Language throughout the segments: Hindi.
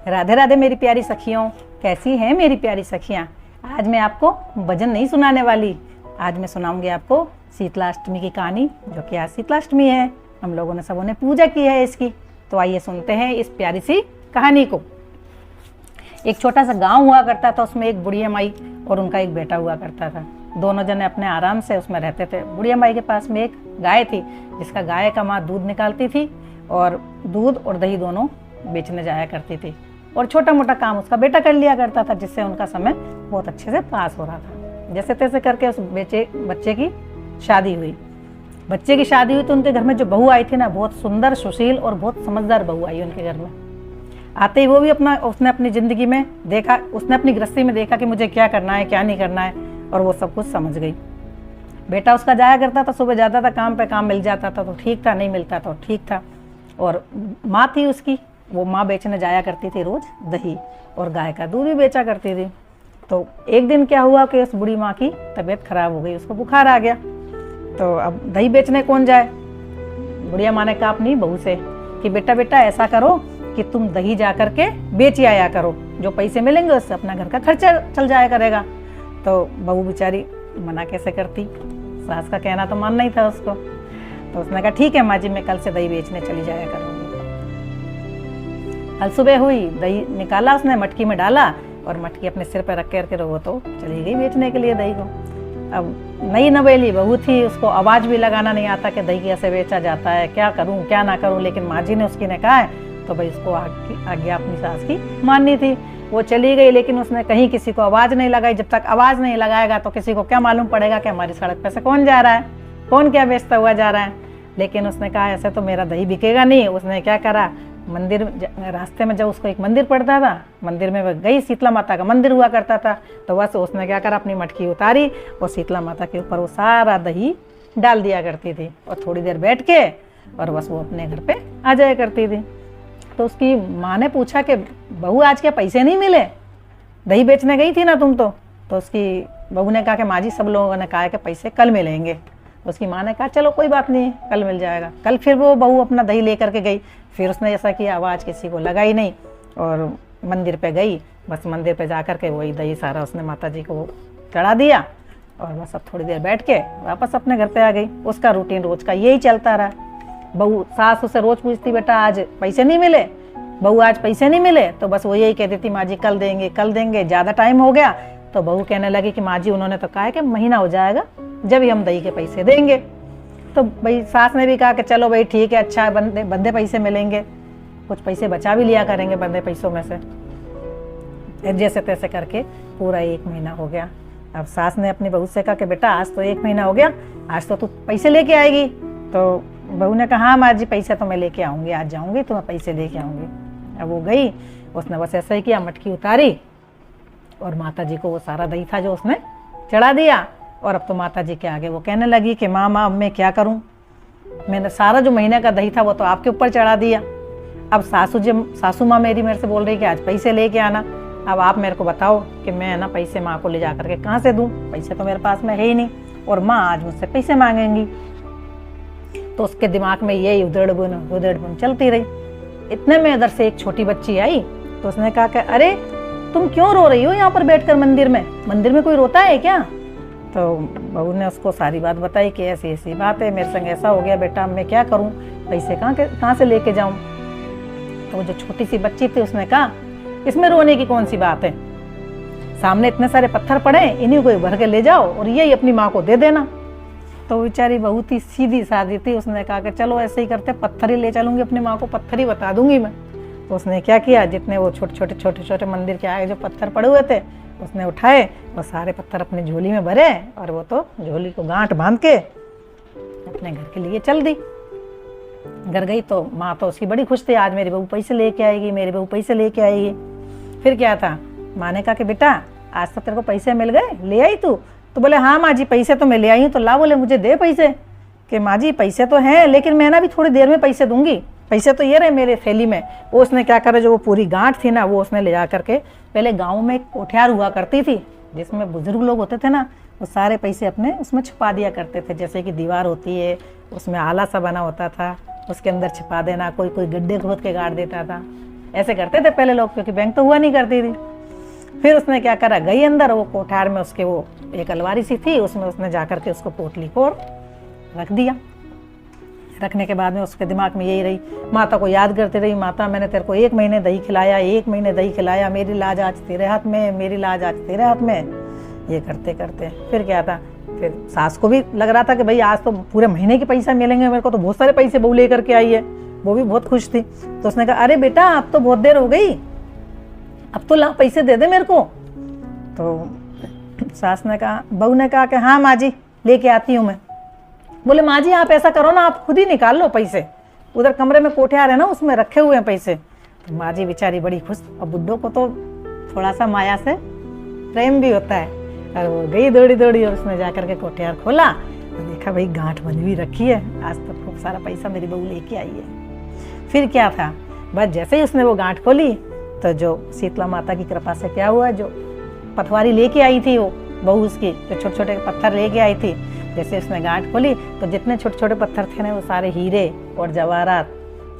राधे राधे मेरी प्यारी सखियों, कैसी हैं मेरी प्यारी सखियाँ। आज मैं आपको भजन नहीं सुनाने वाली, आज मैं सुनाऊंगी आपको शीतलाष्टमी की कहानी, जो कि आज शीतलाष्टमी है। हम लोगों ने सबों ने पूजा की है इसकी। तो आइए सुनते हैं इस प्यारी सी कहानी को। एक छोटा सा गांव हुआ करता था, उसमें एक बुढ़िया माई और उनका एक बेटा हुआ करता था। दोनों जने अपने आराम से उसमें रहते थे। बुढ़िया माई के पास में एक गाय थी, जिसका गाय का माँ दूध निकालती थी और दूध और दही दोनों बेचने जाया करती थी, और छोटा मोटा काम उसका बेटा कर लिया करता था, जिससे उनका समय बहुत अच्छे से पास हो रहा था। जैसे तैसे करके उस बच्चे की शादी हुई। बच्चे की शादी हुई तो उनके घर में जो बहू आई थी ना, बहुत सुंदर, सुशील और बहुत समझदार बहू आई उनके घर में। आते ही वो भी उसने अपनी ज़िंदगी में देखा, उसने अपनी गृहस्थी में देखा कि मुझे क्या करना है क्या नहीं करना है, और वो सब कुछ समझ गई। बेटा उसका जाया करता था, सुबह जाता था काम पे, काम मिल जाता था तो ठीक था, नहीं मिलता था तो ठीक था। और माँ थी उसकी, वो माँ बेचने जाया करती थी रोज़ दही, और गाय का दूध भी बेचा करती थी। तो एक दिन क्या हुआ कि उस बूढ़ी माँ की तबीयत खराब हो गई, उसको बुखार आ गया। तो अब दही बेचने कौन जाए। बुढ़िया माँ ने कहा अपनी बहू से कि बेटा बेटा ऐसा करो कि तुम दही जा करके बेच आया करो, जो पैसे मिलेंगे उससे अपना घर का खर्चा चल जाया करेगा। तो बहू बेचारी मना कैसे करती, सास का कहना तो मानना ही था उसको। तो उसने कहा ठीक है माँ जी, मैं कल से दही बेचने चली जाया करूँगी। कल सुबह हुई, दही निकाला उसने, मटकी में डाला और मटकी अपने सिर पर रख कर वो तो चली गई बेचने के लिए दही को। अब नई नवेली बहू थी, उसको आवाज़ भी लगाना नहीं आता कि दही कैसे बेचा जाता है, क्या करूं क्या ना करूं। लेकिन माँ जी ने उसकी ने कहा है तो भाई उसको आज्ञा अपनी सास की माननी थी। वो चली गई, लेकिन उसने कहीं किसी को आवाज़ नहीं लगाई। जब तक आवाज़ नहीं लगाएगा तो किसी को क्या मालूम पड़ेगा कि हमारी सड़क पर से कौन जा रहा है, कौन क्या बेचता हुआ जा रहा है। लेकिन उसने कहा ऐसे तो मेरा दही बिकेगा नहीं। उसने क्या करा, मंदिर, रास्ते में जब उसको एक मंदिर पड़ता था, मंदिर में वह गई, शीतला माता का मंदिर हुआ करता था। तो बस उसने क्या करा, अपनी मटकी उतारी और शीतला माता के ऊपर वो सारा दही डाल दिया करती थी, और थोड़ी देर बैठ के और बस वो अपने घर पे आ जाया करती थी। तो उसकी माँ ने पूछा कि बहू आज क्या पैसे नहीं मिले, दही बेचने गई थी ना तुम तो उसकी बहू ने कहा कि माँ जी सब लोगों ने कहा कि पैसे कल मिलेंगे। तो उसकी माँ ने कहा चलो कोई बात नहीं, कल मिल जाएगा। कल फिर वो बहू अपना दही लेकर के गई। फिर उसने ऐसा किया, आवाज़ किसी को लगाई नहीं और मंदिर पे गई। बस मंदिर पे जा कर के वही दही सारा उसने माता जी को चढ़ा दिया, और बस अब थोड़ी देर बैठ के वापस अपने घर पे आ गई। उसका रूटीन रोज का यही चलता रहा। बहू सास उसे रोज पूछती बेटा आज पैसे नहीं मिले, बहू आज पैसे नहीं मिले। तो बस वो यही कहती थी माँ जी कल देंगे कल देंगे। ज़्यादा टाइम हो गया तो बहू कहने लगी कि माँ जी उन्होंने तो कहा है कि महीना हो जाएगा जब ही हम दही के पैसे देंगे। तो भाई सास ने भी कहा कि चलो भाई ठीक है, अच्छा बंदे पैसे मिलेंगे, कुछ पैसे बचा भी लिया करेंगे बंदे पैसों में से। जैसे तैसे करके पूरा 1 महीना हो गया। अब सास ने अपनी बहू से कहा कि बेटा आज तो 1 महीना हो गया, आज तो तू पैसे लेके आएगी। तो बहू ने कहा हाँ माँ जी पैसे तो मैं लेके आऊँगी, आज जाऊँगी तो मैं पैसे लेके आऊँगी। अब वो गई, उसने बस ऐसा ही किया, मटकी उतारी और माता जी को वो सारा दही था जो उसने चढ़ा दिया। और अब तो माता जी के आगे वो कहने लगी कि माँ अब मैं क्या करूँ, मैंने सारा जो महीने का दही था वो तो आपके ऊपर चढ़ा दिया। अब सासू माँ मेरे से बोल रही कि आज पैसे लेके आना। अब आप मेरे को बताओ कि मैं ना पैसे माँ को ले जा करके कहाँ से दूँ, पैसे तो मेरे पास में है ही नहीं, और माँ आज मुझसे पैसे मांगेंगी। तो उसके दिमाग में यही उधड़ बुन चलती रही। इतने में इधर से एक छोटी बच्ची आई। तो उसने कहा कि अरे तुम क्यों रो रही हो यहाँ पर बैठकर, मंदिर में कोई रोता है क्या। तो बहू ने उसको सारी बात बताई कि ऐसी ऐसी बात है, मेरे संग ऐसा हो गया बेटा, मैं क्या करूँ, पैसे कहाँ से लेके जाऊँ। तो जो छोटी सी बच्ची थी उसने कहा इसमें रोने की कौन सी बात है, सामने इतने सारे पत्थर पड़े, इन्हीं को भर के ले जाओ और यही अपनी माँ को दे देना। तो बेचारी बहुत ही सीधी सादी थी, उसने कहा कि चलो ऐसे ही करते, पत्थर ही ले चलूंगी अपनी माँ को, पत्थर ही बता दूंगी मैं। तो उसने क्या किया, जितने वो छोटे छोटे मंदिर के आगे जो पत्थर पड़े हुए थे उसने उठाए और सारे पत्थर अपनी झोली में भरे, और वो तो झोली को गांठ बांध के अपने घर के लिए चल दी। घर गई तो माँ तो उसकी बड़ी खुश थी, आज मेरी बहू पैसे लेके आएगी, मेरी बहू पैसे लेके आएगी। फिर क्या था, माँ ने कहा कि बेटा आज तो तेरे को पैसे मिल गए, ले आई तू। तो बोले हाँ माँ जी पैसे तो मैं ले आई हूँ। तो ला बोले मुझे दे पैसे, कि माँ जी पैसे तो हैं लेकिन मैं ना भी थोड़ी देर में पैसे दूंगी, पैसे तो ये रहे मेरे थैली में। वो उसने क्या करे, जो वो पूरी गांठ थी ना वो उसने ले जा करके, पहले गाँव में एक कोठियार हुआ करती थी जिसमें बुजुर्ग लोग होते थे ना, वो सारे पैसे अपने उसमें छुपा दिया करते थे। जैसे कि दीवार होती है उसमें आला सा बना होता था, उसके अंदर छिपा देना, कोई गड्ढे खोद के गाड़ देता था। ऐसे करते थे पहले लोग, क्योंकि बैंक तो हुआ नहीं करती थी। फिर उसने क्या करा, गई अंदर, वो कोठार में उसके वो एक अलमारी सी थी, उसमें उसने जा करके उसको पोटली को रख दिया। रखने के बाद में उसके दिमाग में यही रही, माता को याद करती रही, माता मैंने तेरे को 1 महीने दही खिलाया, 1 महीने दही खिलाया, मेरी लाज आज तेरे हाथ में, मेरी लाज आज तेरे हाथ में। ये करते करते फिर क्या था, फिर सास को भी लग रहा था कि भाई आज तो पूरे महीने के पैसा मिलेंगे मेरे को, तो बहुत सारे पैसे बहू लेकर के आई है, वो भी बहुत खुश थी। तो उसने कहा, अरे बेटा अब तो बहुत देर हो गई, अब तो ला पैसे दे दे मेरे को। तो सास ने कहा, बहू ने कहा कि हाँ माँ जी लेके आती हूँ मैं। बोले माँ जी आप ऐसा करो ना, आप खुद ही निकाल लो पैसे, उधर कमरे में कोठियार है ना उसमें रखे हुए हैं पैसे। तो माँ जी बेचारी बड़ी खुश, और बुड्ढों को तो थोड़ा सा माया से प्रेम भी होता है। और वो गई दौड़ी दौड़ी और उसने जाकर के कोठियार खोला और देखा भाई गांठ बंधी हुई रखी है, आज तो खूब सारा पैसा मेरी बहू लेके आई है। फिर क्या था, बस जैसे ही उसने वो गांठ खोली तो जो शीतला माता की कृपा से क्या हुआ, जो पटवारी लेके आई थी वो बहू उसकी, जो छोटे छोटे पत्थर लेके आई थी, जैसे उसने गांठ खोली तो जितने छोटे छोटे पत्थर थे ना वो सारे हीरे और जवाहरात,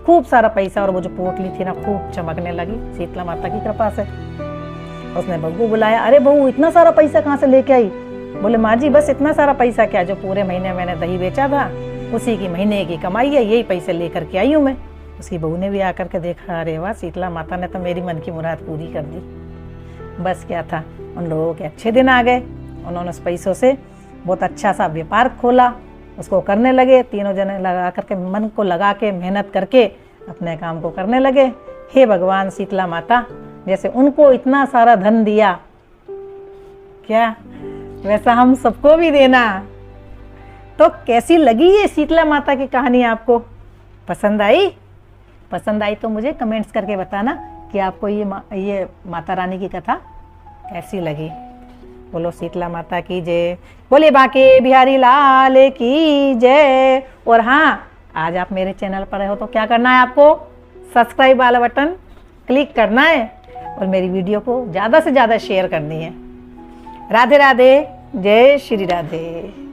खूब सारा पैसा, और वो जो पोटली थी ना खूब चमकने लगी शीतला माता की कृपा से। उसने बहू को बुलाया, अरे बहू इतना सारा पैसा कहाँ से लेके आई? बोले माँ जी बस इतना सारा पैसा क्या, जो पूरे महीने मैंने दही बेचा था उसी की महीने की कमाई है, यही पैसे लेकर के आई हूँ मैं। उसकी बहू ने भी आकर के देखा, अरे वाह शीतला माता ने तो मेरी मन की मुराद पूरी कर दी। बस क्या था, उन लोगों के अच्छे दिन आ गए, उन्होंने उस पैसों से बहुत अच्छा सा व्यापार खोला, उसको करने लगे, तीनों जने लगा करके मन को लगा के मेहनत करके अपने काम को करने लगे। हे भगवान शीतला माता, जैसे उनको इतना सारा धन दिया क्या, वैसा हम सबको भी देना। तो कैसी लगी ये शीतला माता की कहानी आपको? पसंद आई? पसंद आई तो मुझे कमेंट्स करके बताना कि आपको ये माता रानी की कथा कैसी लगी। बोलो शीतला माता की जय, बोले बांके बिहारी लाल की जय। और हाँ, आज आप मेरे चैनल पर हो तो क्या करना है आपको, सब्सक्राइब वाला बटन क्लिक करना है और मेरी वीडियो को ज़्यादा से ज़्यादा शेयर करनी है। राधे राधे, जय श्री राधे।